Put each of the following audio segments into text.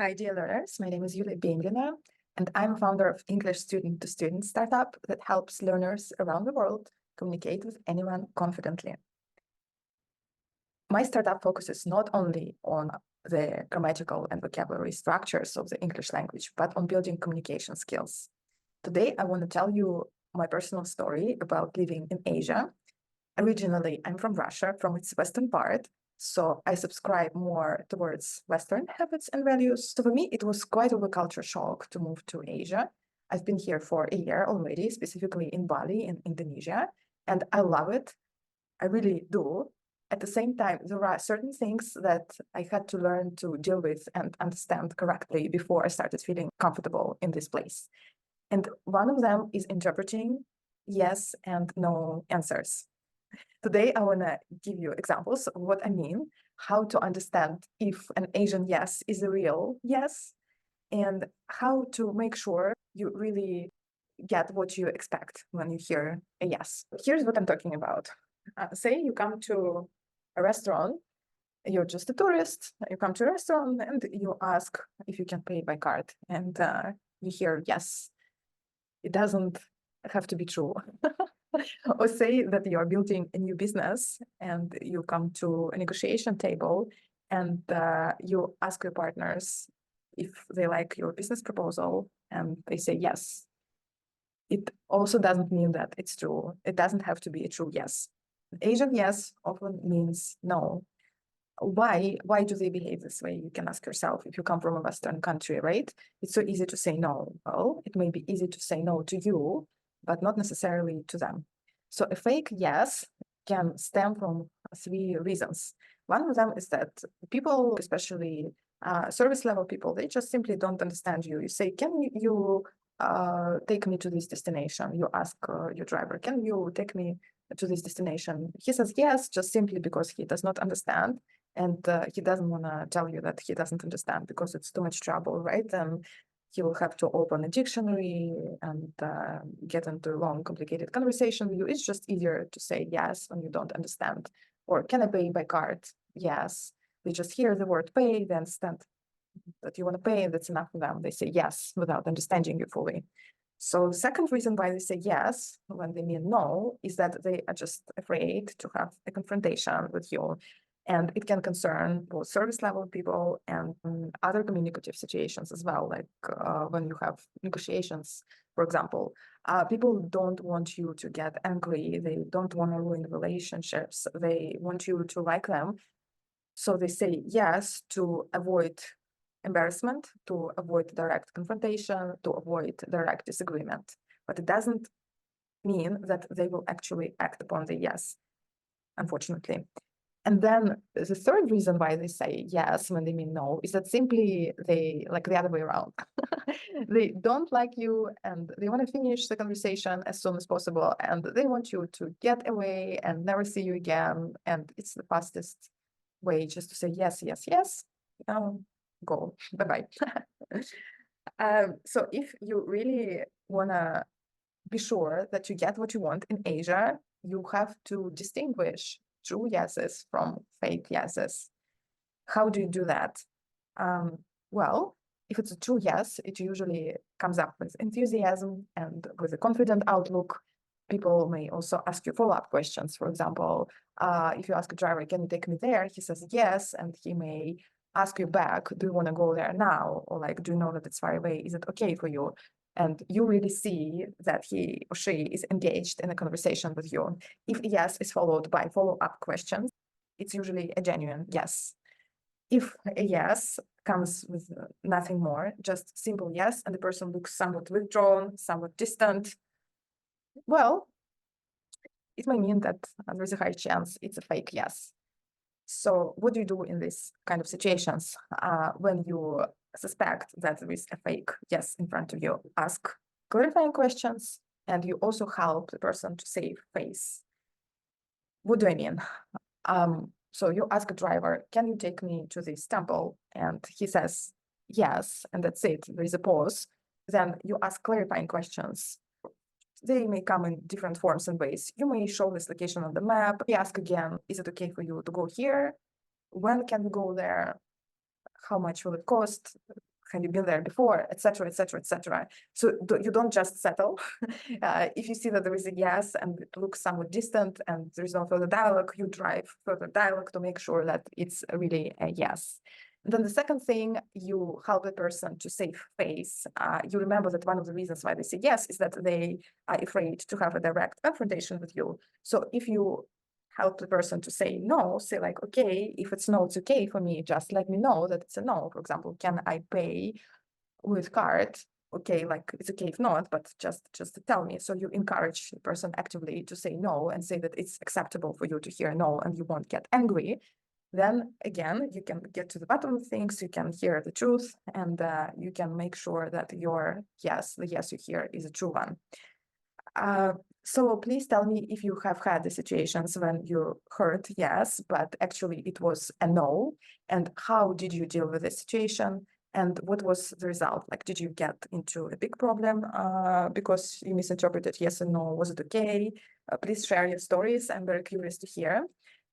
Hi, dear learners. My name is Yulia Benglina, and I'm founder of English student-to-student startup that helps learners around the world communicate with anyone confidently. My startup focuses not only on the grammatical and vocabulary structures of the English language, but on building communication skills. Today, I want to tell you my personal story about living in Asia. Originally, I'm from Russia, from its western part, so I subscribe more towards Western habits and values. So for me, it was quite of a culture shock to move to Asia. I've been here for a year already, specifically in Bali in Indonesia, and I love it. I really do. At the same time, there are certain things that I had to learn to deal with and understand correctly before I started feeling comfortable in this place. And one of them is interpreting yes and no answers. Today, I want to give you examples of what I mean, how to understand if an Asian yes is a real yes, and how to make sure you really get what you expect when you hear a yes. Here's what I'm talking about. Say you come to a restaurant, you're just a tourist, you come to a restaurant and you ask if you can pay by card, and you hear yes. It doesn't have to be true. Or say that you are building a new business and you come to a negotiation table and you ask your partners if they like your business proposal and they say yes. It also doesn't mean that it's true. It doesn't have to be a true yes. Asian yes often means no. Why do they behave this way? You can ask yourself if you come from a Western country, right? It's so easy to say no. Well, it may be easy to say no to you, but not necessarily to them. So a fake yes can stem from three reasons. One of them is that people, especially service level people, they just simply don't understand you. You say, can you take me to this destination? You ask your driver, can you take me to this destination? He says yes, just simply because he does not understand. And he doesn't want to tell you that he doesn't understand because it's too much trouble, right? And he will have to open a dictionary and get into a long, complicated conversation with you. It's just easier to say yes when you don't understand. Or can I pay by card? Yes. They just hear the word pay, they understand that you want to pay, and that's enough for them. They say yes without understanding you fully. So the second reason why they say yes when they mean no is that they are just afraid to have a confrontation with you. And it can concern both service level people and other communicative situations as well, like when you have negotiations, for example. People don't want you to get angry. They don't want to ruin relationships. They want you to like them. So they say yes to avoid embarrassment, to avoid direct confrontation, to avoid direct disagreement. But it doesn't mean that they will actually act upon the yes, unfortunately. And then the third reason why they say yes when they mean no is that simply they like the other way around. They don't like you and they want to finish the conversation as soon as possible. And they want you to get away and never see you again. And it's the fastest way just to say yes, yes, yes. Go. Bye-bye. So if you really want to be sure that you get what you want in Asia, you have to distinguish true yeses from fake yeses. How do you do that? Well, if it's a true yes, it usually comes up with enthusiasm and with a confident outlook. People may also ask you follow-up questions. For example, if you ask a driver, can you take me there? He says yes, and he may ask you back, do you want to go there now? Or like, do you know that it's far away? Is it okay for you? And you really see that he or she is engaged in a conversation with you. If yes is followed by follow-up questions, it's usually a genuine yes. If a yes comes with nothing more, just simple yes, and the person looks somewhat withdrawn, somewhat distant, well, it may mean that there's a high chance it's a fake yes. So what do you do in these kind of situations when you suspect that there is a fake yes in front of you? Ask clarifying questions, and you also help the person to save face. What do I mean? So you ask a driver, can you take me to this temple? And he says, yes, and that's it. There is a pause. Then you ask clarifying questions. They may come in different forms and ways. You may show this location on the map. You ask again, is it okay for you to go here? When can we go there? how much will it cost? Have you been there before, etc., etc., etc. So you don't just settle. If you see that there is a yes and it looks somewhat distant and there is no further dialogue, you drive further dialogue to make sure that it's really a yes. And then the second thing, you help the person to save face. You remember that one of the reasons why they say yes is that they are afraid to have a direct confrontation with you. So if you help the person to say no, say like, okay, if it's no, it's okay for me, just let me know that it's a no. For example, can I pay with card? Okay, like it's okay if not, but just to tell me. So you encourage the person actively to say no and say that it's acceptable for you to hear no and you won't get angry. Then again, you can get to the bottom of things, you can hear the truth, and you can make sure that your yes, the yes you hear is a true one. So please tell me if you have had the situations when you heard yes, but actually it was a no, and how did you deal with the situation, and what was the result? Like, did you get into a big problem because you misinterpreted yes and no? Was it okay? Please share your stories. I'm very curious to hear.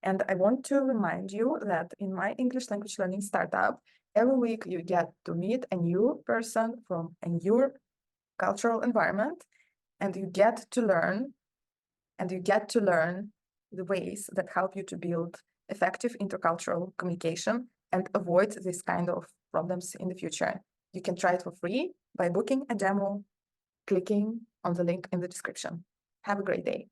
And I want to remind you that in my English language learning startup, every week you get to meet a new person from a new cultural environment, and you get to learn the ways that help you to build effective intercultural communication and avoid this kind of problems in the future. You can try it for free by booking a demo, clicking on the link in the description. Have a great day.